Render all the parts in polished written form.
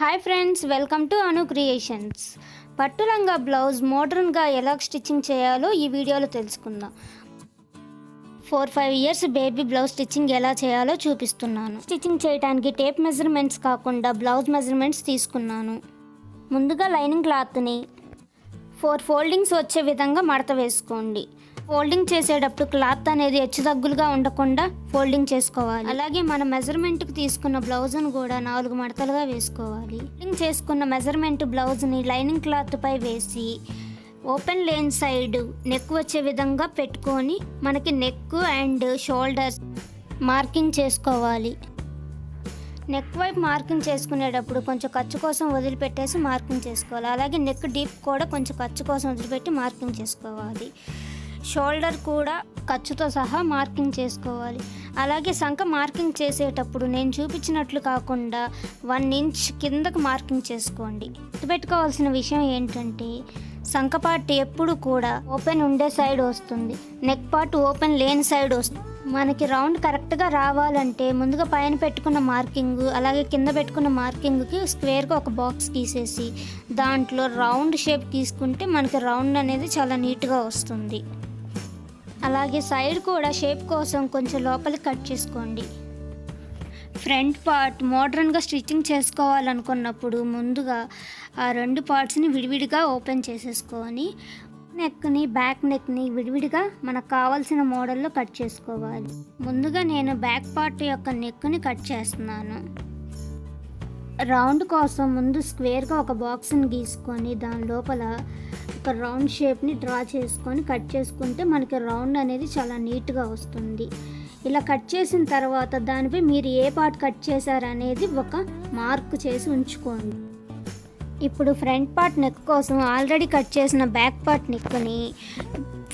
Hi friends, welcome to Anu creations. పట్టు లంగా blouse మోడర్న్గా ఎలా స్టిచ్చింగ్ చేయాలో ఈ వీడియోలో తెలుసుకుందాం. 4-5 ఇయర్స్ బేబీ బ్లౌజ్ స్టిచ్చింగ్ ఎలా చేయాలో చూపిస్తున్నాను. స్టిచ్చింగ్ చేయడానికి టేప్ మెజర్మెంట్స్ కాకుండా బ్లౌజ్ మెజర్మెంట్స్ తీసుకున్నాను. ముందుగా లైనింగ్ క్లాత్ని 4 ఫోల్డింగ్స్ వచ్చే విధంగా మడత వేసుకోండి. ఫోల్డింగ్ చేసేటప్పుడు క్లాత్ అనేది హెచ్చుతగ్గులుగా ఉండకుండా ఫోల్డింగ్ చేసుకోవాలి. అలాగే మన మెజర్మెంట్కి తీసుకున్న బ్లౌజ్ను కూడా 4 మడతలుగా వేసుకోవాలి. ఫోల్డింగ్ చేసుకున్న మెజర్మెంట్ బ్లౌజ్ని లైనింగ్ క్లాత్ పై వేసి ఓపెన్ లేన్ సైడ్ నెక్ వచ్చే విధంగా పెట్టుకొని మనకి నెక్ అండ్ షోల్డర్స్ మార్కింగ్ చేసుకోవాలి. నెక్ వైపు మార్కింగ్ చేసుకునేటప్పుడు కొంచెం ఖర్చు కోసం వదిలిపెట్టేసి మార్కింగ్ చేసుకోవాలి. అలాగే నెక్ డీప్ కూడా కొంచెం ఖర్చు కోసం వదిలిపెట్టి మార్కింగ్ చేసుకోవాలి. షోల్డర్ కూడా ఖర్చుతో సహా మార్కింగ్ చేసుకోవాలి. అలాగే సంక మార్కింగ్ చేసేటప్పుడు నేను చూపించినట్లు కాకుండా 1 ఇంచ్ కిందకు మార్కింగ్ చేసుకోండి. గుర్తుపెట్టుకోవాల్సిన విషయం ఏంటంటే సంక పార్ట్ ఎప్పుడు కూడా ఓపెన్ ఉండే సైడ్ వస్తుంది, నెక్ పార్ట్ ఓపెన్ లేని సైడ్ వస్తుంది. మనకి రౌండ్ కరెక్ట్గా రావాలంటే ముందుగా పైన పెట్టుకున్న మార్కింగ్ అలాగే కింద పెట్టుకున్న మార్కింగ్కి స్క్వేర్గా ఒక బాక్స్ గీసేసి దాంట్లో రౌండ్ షేప్ తీసుకుంటే మనకి రౌండ్ అనేది చాలా నీట్గా వస్తుంది. అలాగే సైడ్ కూడా షేప్ కోసం కొంచెం లోపలికి కట్ చేసుకోండి. ఫ్రంట్ పార్ట్ మోడ్రన్గా స్టిచ్చింగ్ చేసుకోవాలనుకున్నప్పుడు ముందుగా ఆ 2 పార్ట్స్ని విడివిడిగా ఓపెన్ చేసేసుకొని నెక్ని బ్యాక్ నెక్ని విడివిడిగా మనకు కావాల్సిన మోడల్లో కట్ చేసుకోవాలి. ముందుగా నేను బ్యాక్ పార్ట్ యొక్క నెక్ని కట్ చేస్తున్నాను. రౌండ్ కోసం ముందు స్క్వేర్గా ఒక బాక్స్ని గీసుకొని దాని లోపల ఒక రౌండ్ షేప్ని డ్రా చేసుకొని కట్ చేసుకుంటే మనకి రౌండ్ అనేది చాలా నీట్గా వస్తుంది. ఇలా కట్ చేసిన తర్వాత దానిపై మీరు ఏ పార్ట్ కట్ చేశారనేది ఒక మార్క్ చేసి ఉంచుకోండి. ఇప్పుడు ఫ్రంట్ పార్ట్ నెక్ కోసం ఆల్రెడీ కట్ చేసిన బ్యాక్ పార్ట్ నెక్ని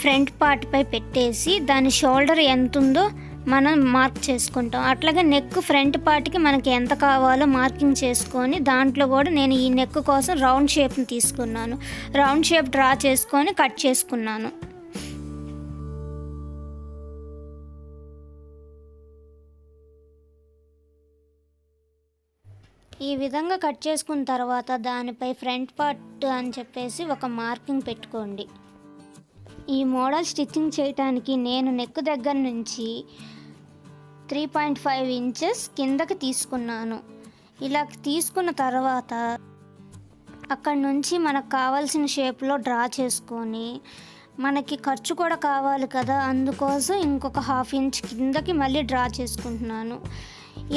ఫ్రంట్ పార్ట్ పై పెట్టేసి దాని షోల్డర్ ఎంత ఉందో మనం మార్క్ చేసుకుంటాం. అట్లాగే నెక్ ఫ్రంట్ పార్ట్కి మనకి ఎంత కావాలో మార్కింగ్ చేసుకొని దాంట్లో కూడా నేను ఈ నెక్ కోసం రౌండ్ షేప్ని తీసుకున్నాను. రౌండ్ షేప్ డ్రా చేసుకొని కట్ చేసుకున్నాను. ఈ విధంగా కట్ చేసుకున్న తర్వాత దానిపై ఫ్రంట్ పార్ట్ అని చెప్పేసి ఒక మార్కింగ్ పెట్టుకోండి. ఈ మోడల్ స్టిచ్చింగ్ చేయడానికి నేను నెక్ దగ్గర నుంచి 3.5 ఇంచెస్ కిందకి తీసుకున్నాను. ఇలా తీసుకున్న తర్వాత అక్కడ నుంచి మనకు కావాల్సిన షేప్లో డ్రా చేసుకొని మనకి ఖర్చు కూడా కావాలి కదా, అందుకోసం ఇంకొక 1/2 ఇంచ్ కిందకి మళ్ళీ డ్రా చేసుకుంటున్నాను.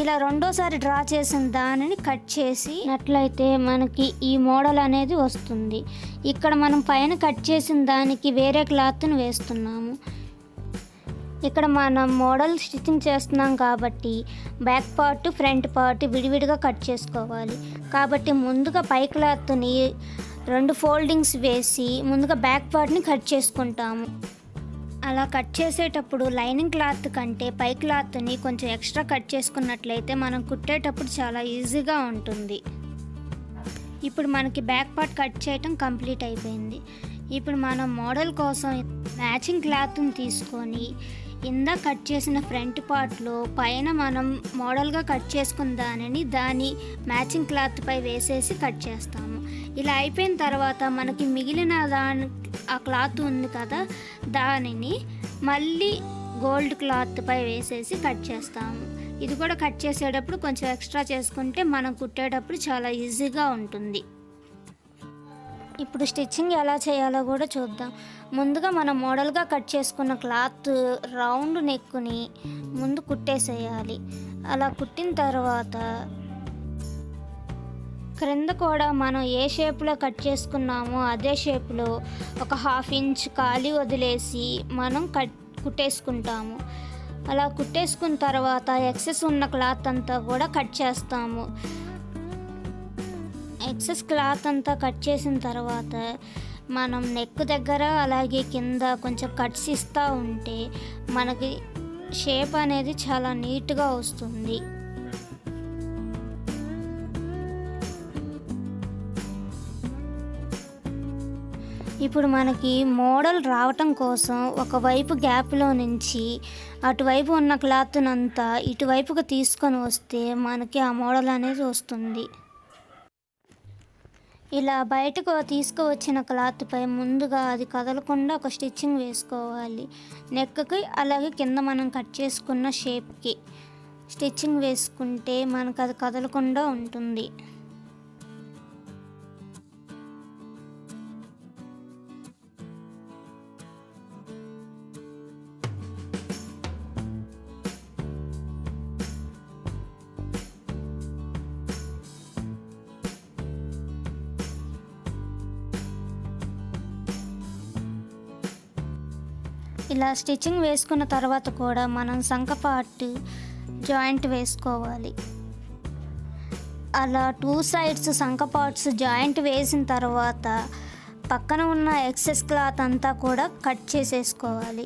ఇలా రెండోసారి డ్రా చేసిన దానిని కట్ చేసినట్లయితే మనకి ఈ మోడల్ అనేది వస్తుంది. ఇక్కడ మనం పైన కట్ చేసిన దానికి వేరే క్లాత్ని వేస్తున్నాము. ఇక్కడ మనం మోడల్ స్టిచ్చింగ్ చేస్తున్నాం కాబట్టి బ్యాక్ పార్ట్ ఫ్రంట్ పార్ట్ విడివిడిగా కట్ చేసుకోవాలి. కాబట్టి ముందుగా పై క్లాత్ని 2 ఫోల్డింగ్స్ వేసి ముందుగా బ్యాక్ పార్ట్ని కట్ చేసుకుంటాము. అలా కట్ చేసేటప్పుడు లైనింగ్ క్లాత్ కంటే పై క్లాత్ని కొంచెం ఎక్స్ట్రా కట్ చేసుకున్నట్లయితే మనం కుట్టేటప్పుడు చాలా ఈజీగా ఉంటుంది. ఇప్పుడు మనకి బ్యాక్ పార్ట్ కట్ చేయటం కంప్లీట్ అయిపోయింది. ఇప్పుడు మనం మోడల్ కోసం మ్యాచింగ్ క్లాత్ని తీసుకొని ఇందా కట్ చేసిన ఫ్రంట్ పార్ట్లో పైన మనం మోడల్గా కట్ చేసుకున్న దాని మ్యాచింగ్ క్లాత్ పై వేసేసి కట్ చేస్తాము. ఇలా అయిపోయిన తర్వాత మనకి మిగిలిన ఆ క్లాత్ ఉంది కదా, దానిని మళ్ళీ గోల్డ్ క్లాత్ పై వేసేసి కట్ చేస్తాము. ఇది కూడా కట్ చేసేటప్పుడు కొంచెం ఎక్స్ట్రా చేసుకుంటే మనం కుట్టేటప్పుడు చాలా ఈజీగా ఉంటుంది. ఇప్పుడు స్టిచ్చింగ్ ఎలా చేయాలో కూడా చూద్దాం. ముందుగా మనం మోడల్గా కట్ చేసుకున్న క్లాత్ రౌండ్ నెక్కుని ముందు కుట్టేసేయాలి. అలా కుట్టిన తర్వాత క్రింద కూడా మనం ఏ షేప్లో కట్ చేసుకున్నామో అదే షేప్లో ఒక 1/2 ఇంచ్ ఖాళీ వదిలేసి మనం కుట్టేసుకుంటాము. అలా కుట్టేసుకున్న తర్వాత ఎక్సెస్ ఉన్న క్లాత్ అంతా కూడా కట్ చేస్తాము. ఎక్సెస్ క్లాత్ అంతా కట్ చేసిన తర్వాత మనం నెక్ దగ్గర అలాగే కింద కొంచెం కట్స్ ఇస్తూ ఉంటే మనకి షేప్ అనేది చాలా నీట్గా వస్తుంది. ఇప్పుడు మనకి మోడల్ రావటం కోసం ఒకవైపు గ్యాప్లో నుంచి అటువైపు ఉన్న క్లాత్నంతా ఇటువైపుగా తీసుకొని వస్తే మనకి ఆ మోడల్ అనేది వస్తుంది. ఇలా బయటకు తీసుకువచ్చిన క్లాత్పై ముందుగా అది కదలకుండా ఒక స్టిచ్చింగ్ వేసుకోవాలి. నెక్కి అలాగే కింద మనం కట్ చేసుకున్న షేప్కి స్టిచ్చింగ్ వేసుకుంటే మనకు అది కదలకుండా ఉంటుంది. ఇలా స్టిచ్చింగ్ వేసుకున్న తర్వాత కూడా మనం సంక పార్ట్ జాయింట్ వేసుకోవాలి. అలా 2 సైడ్స్ సంక పార్ట్స్ జాయింట్ వేసిన తర్వాత పక్కన ఉన్న ఎక్సెస్ క్లాత్ అంతా కూడా కట్ చేసేసుకోవాలి.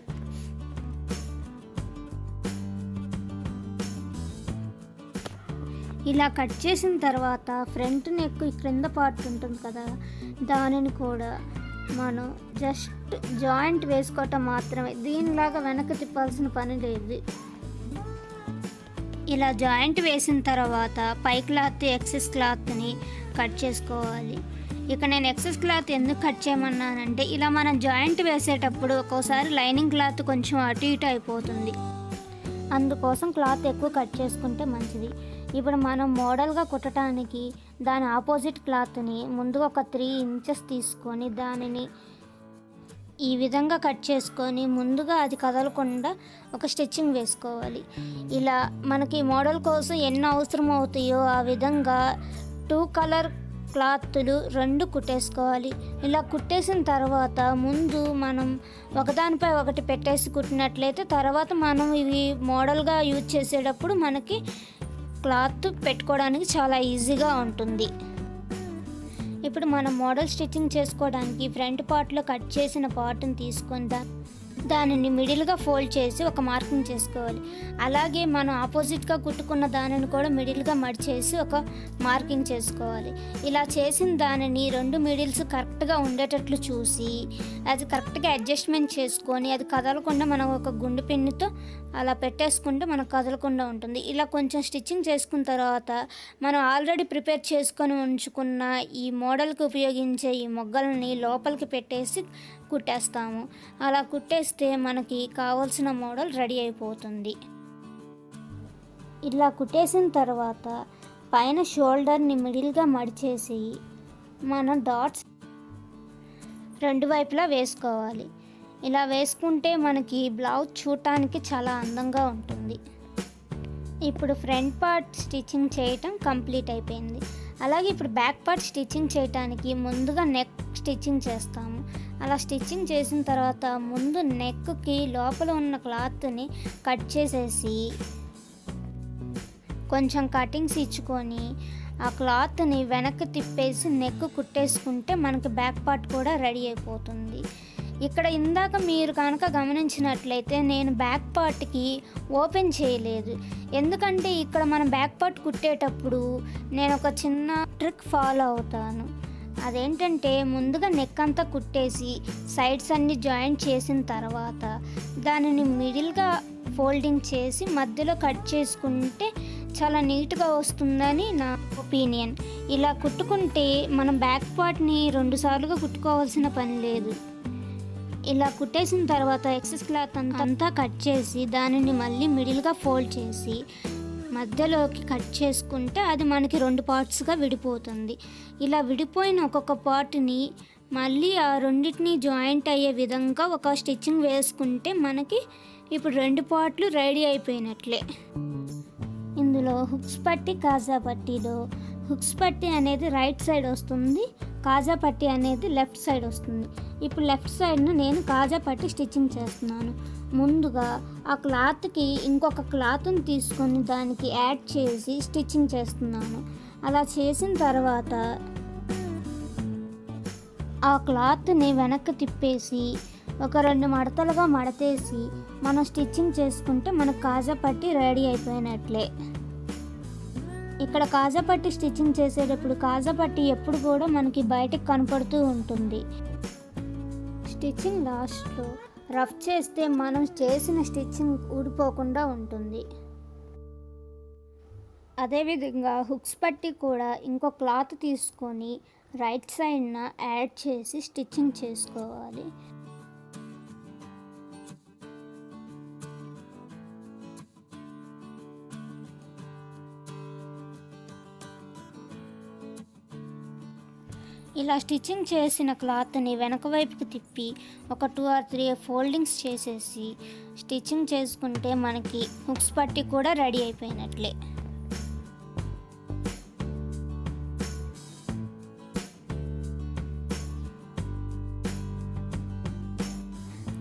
ఇలా కట్ చేసిన తర్వాత ఫ్రంట్ నెక్ క్రింద పార్ట్ ఉంటుంది కదా, దానిని కూడా మనం జస్ట్ జాయింట్ వేసుకోవటం మాత్రమే, దీనిలాగా వెనక్కి తిప్పాల్సిన పని లేదు. ఇలా జాయింట్ వేసిన తర్వాత పై క్లాత్ ఎక్సెస్ క్లాత్ని కట్ చేసుకోవాలి. ఇక నేను ఎక్సెస్ క్లాత్ ఎందుకు కట్ చేయమన్నానంటే, ఇలా మనం జాయింట్ వేసేటప్పుడు ఒక్కోసారి లైనింగ్ క్లాత్ కొంచెం అటు ఇటు అయిపోతుంది, అందుకోసం క్లాత్ ఎక్కువ కట్ చేసుకుంటే మంచిది. ఇప్పుడు మనం మోడల్గా కుట్టడానికి దాని ఆపోజిట్ క్లాత్ని ముందుగా ఒక 3 ఇంచెస్ తీసుకొని దానిని ఈ విధంగా కట్ చేసుకొని ముందుగా అది కదలకుండా ఒక స్టిచ్చింగ్ వేసుకోవాలి. ఇలా మనకి మోడల్ కోసం ఎన్ని అవసరం అవుతాయో ఆ విధంగా 2 కలర్ క్లాత్లు 2 కుట్టేసుకోవాలి. ఇలా కుట్టేసిన తర్వాత ముందు మనం ఒకదానిపై ఒకటి పెట్టేసి కుట్టినట్లయితే తర్వాత మనం ఇవి మోడల్గా యూజ్ చేసేటప్పుడు మనకి క్లాత్ పెట్టుకోవడానికి చాలా ఈజీగా ఉంటుంది. ఇప్పుడు మనం మోడల్ స్టిచ్చింగ్ చేసుకోవడానికి ఫ్రంట్ పార్ట్లో కట్ చేసిన పార్ట్ని తీసుకొని దానిని మిడిల్గా ఫోల్డ్ చేసి ఒక మార్కింగ్ చేసుకోవాలి. అలాగే మనం ఆపోజిట్గా కుట్టుకున్న దానిని కూడా మిడిల్గా మడిచేసి ఒక మార్కింగ్ చేసుకోవాలి. ఇలా చేసిన దానిని 2 మిడిల్స్ కరెక్ట్గా ఉండేటట్లు చూసి అది కరెక్ట్గా అడ్జస్ట్మెంట్ చేసుకొని అది కదలకుండా మనం ఒక గుండు పిన్నుతో అలా పెట్టేసుకుంటే మనకు కదలకుండా ఉంటుంది. ఇలా కొంచెం స్టిచ్చింగ్ చేసుకున్న తర్వాత మనం ఆల్రెడీ ప్రిపేర్ చేసుకొని ఉంచుకున్న ఈ మోడల్కి ఉపయోగించే ఈ మొగ్గల్ని లోపలికి పెట్టేసి కుట్టేస్తాము. అలా కుట్టేస్తే మనకి కావాల్సిన మోడల్ రెడీ అయిపోతుంది. ఇలా కుట్టేసిన తర్వాత పైన షోల్డర్ని మిడిల్గా మడిచేసి మనం డాట్స్ 2 వైపులా వేసుకోవాలి. ఇలా వేసుకుంటే మనకి బ్లౌజ్ చూడటానికి చాలా అందంగా ఉంటుంది. ఇప్పుడు ఫ్రంట్ పార్ట్ స్టిచ్చింగ్ చేయటం కంప్లీట్ అయిపోయింది. అలాగే ఇప్పుడు బ్యాక్ పార్ట్ స్టిచ్చింగ్ చేయడానికి ముందుగా నెక్ స్టిచ్చింగ్ చేస్తాము. అలా స్టిచ్చింగ్ చేసిన తర్వాత ముందు నెక్కి లోపల ఉన్న క్లాత్ని కట్ చేసేసి కొంచెం కటింగ్స్ ఇచ్చుకొని ఆ క్లాత్ని వెనక్కి తిప్పేసి నెక్ కుట్టేసుకుంటే మనకి బ్యాక్ పార్ట్ కూడా రెడీ అయిపోతుంది. ఇక్కడ ఇందాక మీరు కనుక గమనించినట్లయితే నేను బ్యాక్ పార్ట్కి ఓపెన్ చేయలేదు, ఎందుకంటే ఇక్కడ మనం బ్యాక్ పార్ట్ కుట్టేటప్పుడు నేను ఒక చిన్న ట్రిక్ ఫాలో అవుతాను. అదేంటంటే ముందుగా నెక్ అంతా కుట్టేసి సైడ్స్ అన్ని జాయింట్ చేసిన తర్వాత దానిని మిడిల్గా ఫోల్డింగ్ చేసి మధ్యలో కట్ చేసుకుంటే చాలా నీట్గా వస్తుందని నా ఒపీనియన్. ఇలా కుట్టుకుంటే మనం బ్యాక్ పార్ట్ని 2 సార్లుగా కుట్టుకోవాల్సిన పని లేదు. ఇలా కుట్టేసిన తర్వాత ఎక్సెస్ క్లాత్ అంతా కట్ చేసి దానిని మళ్ళీ మిడిల్గా ఫోల్డ్ చేసి మధ్యలోకి కట్ చేసుకుంటే అది మనకి 2 పార్ట్స్గా విడిపోతుంది. ఇలా విడిపోయిన ఒక్కొక్క పార్ట్ని మళ్ళీ ఆ రెండింటిని జాయింట్ అయ్యే విధంగా ఒక స్టిచ్చింగ్ వేసుకుంటే మనకి ఇప్పుడు 2 పార్ట్లు రెడీ అయిపోయినట్లే. ఇందులో హుక్స్ పట్టి కాజా పట్టీలో హుక్స్ పట్టి అనేది రైట్ సైడ్ వస్తుంది, కాజా పట్టి అనేది లెఫ్ట్ సైడ్ వస్తుంది. ఇప్పుడు లెఫ్ట్ సైడ్ను నేను కాజా పట్టి స్టిచ్చింగ్ చేస్తున్నాను. ముందుగా ఆ క్లాత్కి ఇంకొక క్లాత్ని తీసుకొని దానికి యాడ్ చేసి స్టిచ్చింగ్ చేస్తున్నాను. అలా చేసిన తర్వాత ఆ క్లాత్ని వెనక్కి తిప్పేసి ఒక 2 మడతలుగా మడతేసి మనం స్టిచ్చింగ్ చేసుకుంటే మనకు కాజా పట్టి రెడీ అయిపోయినట్లే. ఇక్కడ కాజా పట్టి స్టిచ్చింగ్ చేసేటప్పుడు కాజా పట్టి ఎప్పుడు కూడా మనకి బయటకు కనపడుతూ ఉంటుంది. స్టిచ్చింగ్ లాస్ట్లో రఫ్ చేస్తే మనం చేసిన స్టిచ్చింగ్ ఊడిపోకుండా ఉంటుంది. అదేవిధంగా హుక్స్ పట్టి కూడా ఇంకో క్లాత్ తీసుకొని రైట్ సైడ్న యాడ్ చేసి స్టిచ్చింగ్ చేసుకోవాలి. ఇలా స్టిచ్చింగ్ చేసిన క్లాత్ని వెనక వైపుకి తిప్పి ఒక 2 or 3 ఫోల్డింగ్స్ చేసేసి స్టిచ్చింగ్ చేసుకుంటే మనకి హుక్స్ పట్టి కూడా రెడీ అయిపోయినట్లే.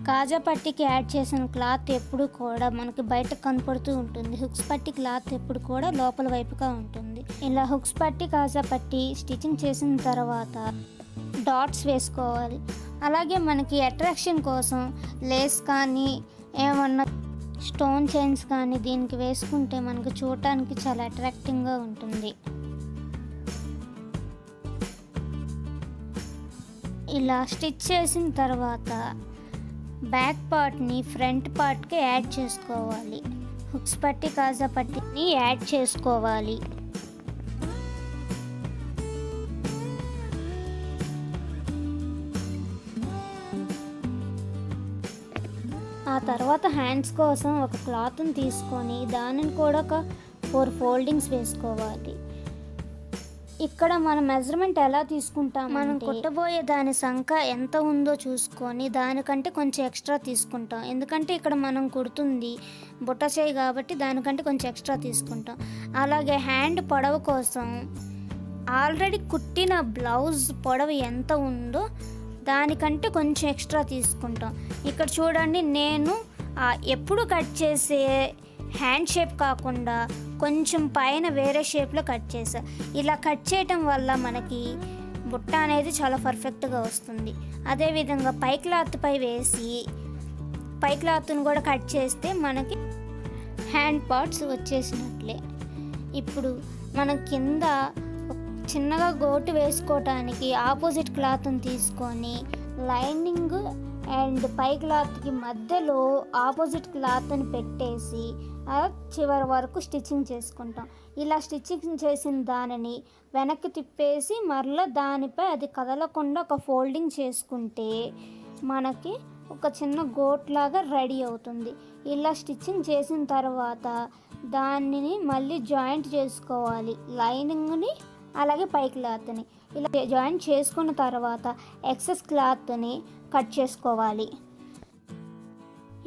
కాజా పట్టికి యాడ్ చేసిన క్లాత్ ఎప్పుడు కూడా మనకి బయట కనపడుతూ ఉంటుంది. హుక్స్ పట్టి క్లాత్ ఎప్పుడు కూడా లోపల వైపుగా ఉంటుంది. ఇలా హుక్స్ పట్టి కాజా పట్టి స్టిచ్చింగ్ చేసిన తర్వాత డాట్స్ వేసుకోవాలి. అలాగే మనకి అట్రాక్షన్ కోసం లేస్ కానీ ఏమన్నా స్టోన్ చైన్స్ కానీ దీనికి వేసుకుంటే మనకు చూడటానికి చాలా అట్రాక్టింగ్గా ఉంటుంది. ఇలా స్టిచ్ చేసిన తర్వాత బ్యాక్ పార్ట్ని ఫ్రంట్ పార్ట్కి యాడ్ చేసుకోవాలి. హుక్స్ పట్టి కాజా పట్టిని యాడ్ చేసుకోవాలి. ఆ తర్వాత హ్యాండ్స్ కోసం ఒక క్లాత్ని తీసుకొని దానిని కూడా ఒక 4 ఫోల్డింగ్స్ వేసుకోవాలి. ఇక్కడ మన మెజర్మెంట్ ఎలా తీసుకుంటాం, మనం కుట్టబోయే దాని సంఖ్య ఎంత ఉందో చూసుకొని దానికంటే కొంచెం ఎక్స్ట్రా తీసుకుంటాం. ఎందుకంటే ఇక్కడ మనం కుడుతుంది బుట్ట చేయి కాబట్టి దానికంటే కొంచెం ఎక్స్ట్రా తీసుకుంటాం. అలాగే హ్యాండ్ పొడవు కోసం ఆల్రెడీ కుట్టిన బ్లౌజ్ పొడవు ఎంత ఉందో దానికంటే కొంచెం ఎక్స్ట్రా తీసుకుంటాం. ఇక్కడ చూడండి, నేను ఎప్పుడు కట్ చేసే హ్యాండ్ షేప్ కాకుండా కొంచెం పైన వేరే షేప్లో కట్ చేసా. ఇలా కట్ చేయటం వల్ల మనకి బుట్ట అనేది చాలా పర్ఫెక్ట్గా వస్తుంది. అదేవిధంగా పై క్లాత్పై వేసి పై క్లాత్ను కూడా కట్ చేస్తే మనకి హ్యాండ్ పార్ట్స్ వచ్చేసినట్లే. ఇప్పుడు మన కింద చిన్నగా గోటు వేసుకోవటానికి ఆపోజిట్ క్లాత్ని తీసుకొని లైనింగ్ అండ్ పై క్లాత్కి మధ్యలో ఆపోజిట్ క్లాత్ని పెట్టేసి చివరి వరకు స్టిచ్చింగ్ చేసుకుంటాం. ఇలా స్టిచ్చింగ్ చేసిన దానిని వెనక్కి తిప్పేసి మరలా దానిపై అది కదలకుండా ఒక ఫోల్డింగ్ చేసుకుంటే మనకి ఒక చిన్న గోట్ లాగా రెడీ అవుతుంది. ఇలా స్టిచ్చింగ్ చేసిన తర్వాత దానిని మళ్ళీ జాయింట్ చేసుకోవాలి, లైనింగ్ని అలాగే పై క్లాత్ని. ఇలా జాయింట్ చేసుకున్న తర్వాత ఎక్సెస్ క్లాత్ని కట్ చేసుకోవాలి.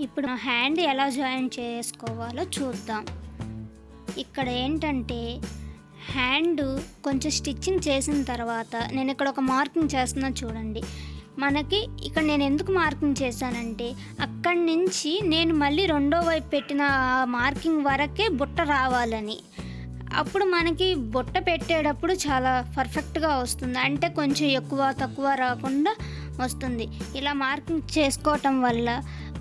ఇప్పుడు హ్యాండ్ ఎలా జాయింట్ చేసుకోవాలో చూద్దాం. ఇక్కడ ఏంటంటే హ్యాండ్ కొంచెం స్టిచ్చింగ్ చేసిన తర్వాత నేను ఇక్కడ ఒక మార్కింగ్ చేస్తున్నా చూడండి. మనకి ఇక్కడ నేను ఎందుకు మార్కింగ్ చేశానంటే అక్కడి నుంచి నేను మళ్ళీ రెండో వైపు పెట్టిన మార్కింగ్ వరకే బుట్ట రావాలని. అప్పుడు మనకి బుట్ట పెట్టేటప్పుడు చాలా పర్ఫెక్ట్గా వస్తుంది, అంటే కొంచెం ఎక్కువ తక్కువ రాకుండా వస్తుంది. ఇలా మార్కింగ్ చేసుకోవటం వల్ల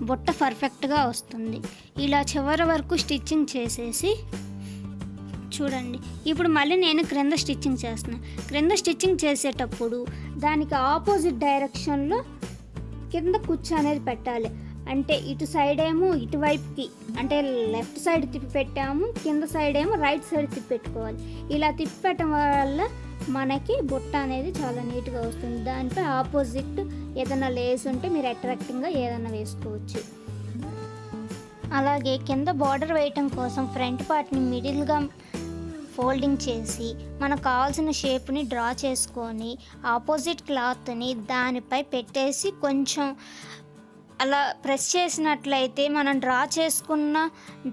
బుట్ట పర్ఫెక్ట్గా వస్తుంది. ఇలా చివరి వరకు స్టిచ్చింగ్ చేసేసి చూడండి. ఇప్పుడు మళ్ళీ నేను క్రింద స్టిచ్చింగ్ చేస్తున్నాను. క్రింద స్టిచ్చింగ్ చేసేటప్పుడు దానికి ఆపోజిట్ డైరెక్షన్లో కింద కుచ్చు అనేది పెట్టాలి. అంటే ఇటు సైడ్ ఏమో ఇటువైపుకి, అంటే లెఫ్ట్ సైడ్ తిప్పి పెట్టాము, కింద సైడ్ ఏమో రైట్ సైడ్ తిప్పి పెట్టుకోవాలి. ఇలా తిప్పి పెట్టడం వల్ల మనకి బుట్ట అనేది చాలా నీట్గా వస్తుంది. దానిపై ఆపోజిట్ ఏదైనా లేస్ ఉంటే మీరు అట్రాక్టింగ్గా ఏదైనా వేసుకోవచ్చు. అలాగే కింద బార్డర్ వేయటం కోసం ఫ్రంట్ పార్ట్ని మిడిల్గా ఫోల్డింగ్ చేసి మనకు కావాల్సిన షేప్ని డ్రా చేసుకొని ఆపోజిట్ క్లాత్ని దానిపై పెట్టేసి కొంచెం అలా ప్రెస్ చేసినట్లయితే మనం డ్రా చేసుకున్న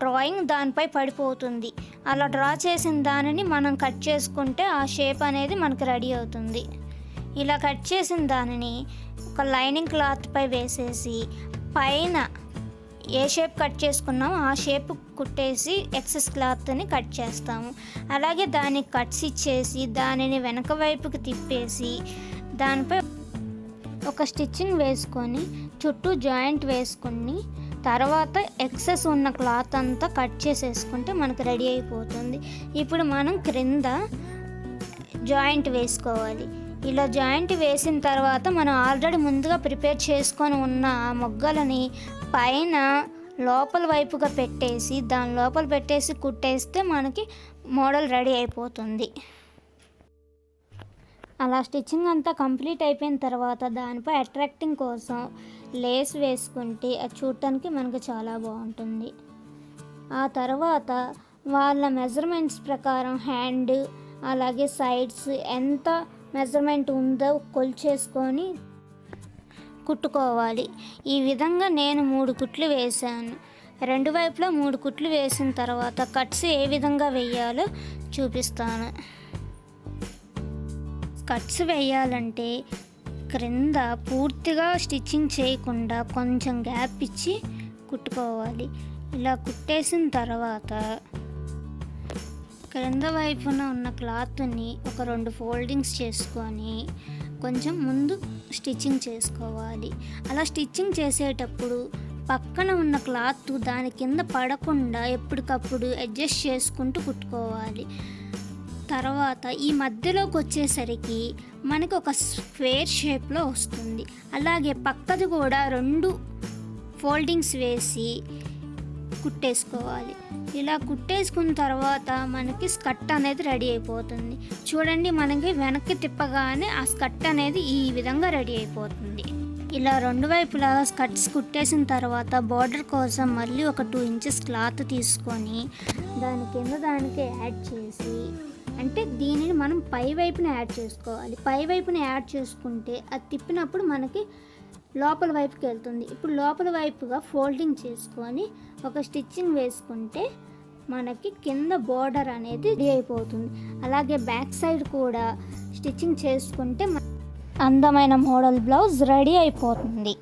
డ్రాయింగ్ దానిపై పడిపోతుంది. అలా డ్రా చేసిన దానిని మనం కట్ చేసుకుంటే ఆ షేప్ అనేది మనకు రెడీ అవుతుంది. ఇలా కట్ చేసిన దానిని ఒక లైనింగ్ క్లాత్పై వేసేసి పైన ఏ షేప్ కట్ చేసుకున్నామో ఆ షేప్ కుట్టేసి ఎక్సెస్ క్లాత్ని కట్ చేస్తాము. అలాగే దానికి కట్స్ ఇచ్చేసి దానిని వెనక వైపుకి తిప్పేసి దానిపై ఒక స్టిచ్చింగ్ వేసుకొని చుట్టూ జాయింట్ వేసుకుని తర్వాత ఎక్సెస్ ఉన్న క్లాత్ అంతా కట్ చేసేసుకుంటే మనకు రెడీ అయిపోతుంది. ఇప్పుడు మనం క్రింద జాయింట్ వేసుకోవాలి. ఇలా జాయింట్ వేసిన తర్వాత మనం ఆల్రెడీ ముందుగా ప్రిపేర్ చేసుకొని ఉన్న ఆ మొగ్గలని పైన లోపల వైపుగా పెట్టేసి దాని లోపల పెట్టేసి కుట్టేస్తే మనకి మోడల్ రెడీ అయిపోతుంది. అలా స్టిచ్చింగ్ అంతా కంప్లీట్ అయిపోయిన తర్వాత దానిపై అట్రాక్టింగ్ కోసం లేస్ వేసుకుంటే అది చూడటానికి మనకు చాలా బాగుంటుంది. ఆ తర్వాత వాళ్ళ మెజర్మెంట్స్ ప్రకారం హ్యాండ్ అలాగే సైడ్స్ ఎంత మెజర్మెంట్ ఉందో కొలిచేసుకొని కుట్టుకోవాలి. ఈ విధంగా నేను 3 కుట్లు వేసాను. 2 వైపులా 3 కుట్లు వేసిన తర్వాత కట్స్ ఏ విధంగా వేయాలో చూపిస్తాను. కట్స్ వేయాలంటే క్రింద పూర్తిగా స్టిచ్చింగ్ చేయకుండా కొంచెం గ్యాప్ ఇచ్చి కుట్టుకోవాలి. ఇలా కుట్టేసిన తర్వాత క్రింద వైపున ఉన్న క్లాత్ని ఒక 2 ఫోల్డింగ్స్ చేసుకొని కొంచెం ముందు స్టిచ్చింగ్ చేసుకోవాలి. అలా స్టిచ్చింగ్ చేసేటప్పుడు పక్కన ఉన్న క్లాత్ దాని కింద పడకుండా ఎప్పటికప్పుడు అడ్జస్ట్ చేసుకుంటూ కుట్టుకోవాలి. తర్వాత ఈ మధ్యలోకి వచ్చేసరికి మనకు ఒక స్క్వేర్ షేప్లో వస్తుంది. అలాగే పక్కది కూడా 2 ఫోల్డింగ్స్ వేసి కుట్టేసుకోవాలి. ఇలా కుట్టేసుకున్న తర్వాత మనకి స్కర్ట్ అనేది రెడీ అయిపోతుంది. చూడండి, మనకి వెనక్కి తిప్పగానే ఆ స్కర్ట్ అనేది ఈ విధంగా రెడీ అయిపోతుంది. ఇలా 2 వైపులా స్కర్ట్స్ కుట్టేసిన తర్వాత బార్డర్ కోసం మళ్ళీ ఒక 2 ఇంచెస్ క్లాత్ తీసుకొని దాని కింద దానికి యాడ్ చేసి, అంటే దీనిని మనం పై వైపున యాడ్ చేసుకోవాలి. పై వైపున యాడ్ చేసుకుంటే అది తిప్పినప్పుడు మనకి లోపల వైపుకి వెళ్తుంది. ఇప్పుడు లోపల వైపుగా ఫోల్డింగ్ చేసుకొని ఒక స్టిచ్చింగ్ వేసుకుంటే మనకి కింద బోర్డర్ అనేది రెడీ అయిపోతుంది. అలాగే బ్యాక్ సైడ్ కూడా స్టిచ్చింగ్ చేసుకుంటే అందమైన మోడల్ బ్లౌజ్ రెడీ అయిపోతుంది.